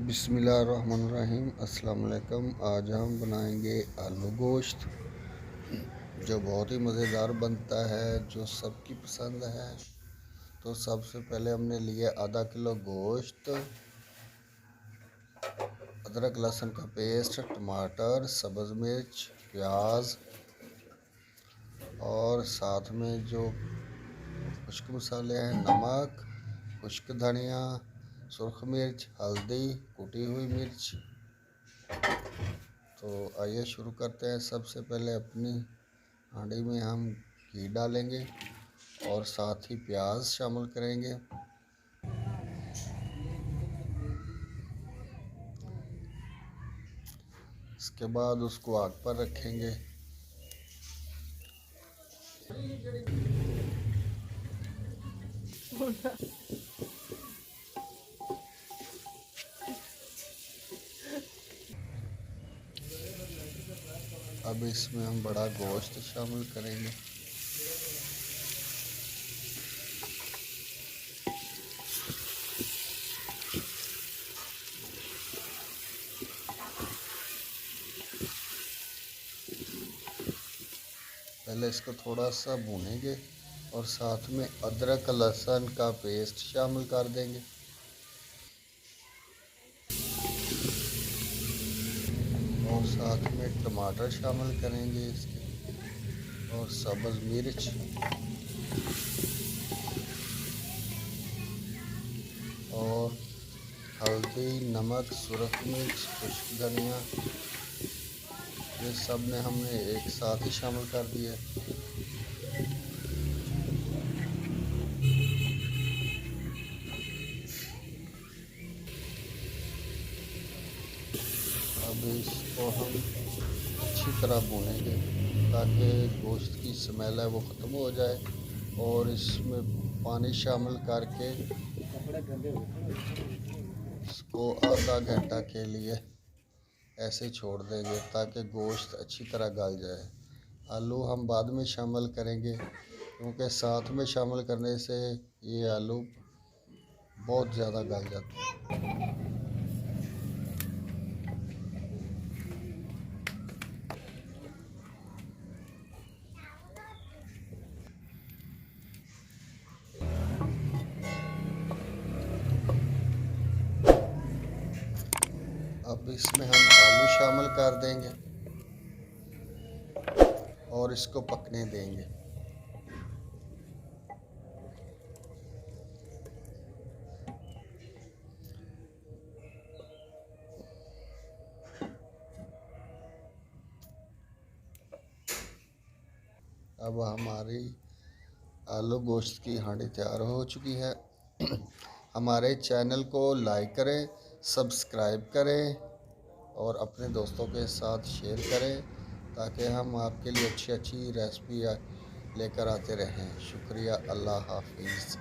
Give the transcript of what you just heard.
बिस्मिल्लाहिर्रहमानिर्रहीम। अस्सलाम वालेकुम। आज हम बनाएंगे आलू गोश्त, जो बहुत ही मज़ेदार बनता है, जो सबकी पसंद है। तो सबसे पहले हमने लिया आधा किलो गोश्त, अदरक लहसुन का पेस्ट, टमाटर, सब्ज़ मिर्च, प्याज और साथ में जो खुश्क मसाले हैं, नमक, खुश्क धनिया, सुरख मिर्च, हल्दी, कुटी हुई मिर्च। तो आइए शुरू करते हैं। सबसे पहले अपनी हांडी में हम घी डालेंगे और साथ ही प्याज शामिल करेंगे। इसके बाद उसको आग पर रखेंगे। अब इसमें हम बड़ा गोश्त शामिल करेंगे। पहले इसको थोड़ा सा भूनेंगे और साथ में अदरक लहसुन का पेस्ट शामिल कर देंगे। और साथ में टमाटर शामिल करेंगे इसके, और सब्ज़ मिर्च और हल्दी, नमक, सुरख मिर्च, खुश्क धनिया, ये सब ने हमने एक साथ ही शामिल कर दिया। अब इसको हम अच्छी तरह भूनेंगे ताकि गोश्त की स्मेल है वो ख़त्म हो जाए, और इसमें पानी शामिल करके इसको आधा घंटा के लिए ऐसे छोड़ देंगे ताकि गोश्त अच्छी तरह गल जाए। आलू हम बाद में शामिल करेंगे, क्योंकि साथ में शामिल करने से ये आलू बहुत ज़्यादा गल जाते हैं। अब इसमें हम आलू शामिल कर देंगे और इसको पकने देंगे। अब हमारी आलू गोश्त की हांडी तैयार हो चुकी है। हमारे चैनल को लाइक करें, सब्सक्राइब करें और अपने दोस्तों के साथ शेयर करें, ताकि हम आपके लिए अच्छी अच्छी रेसिपी लेकर आते रहें। शुक्रिया। अल्लाह हाफिज़।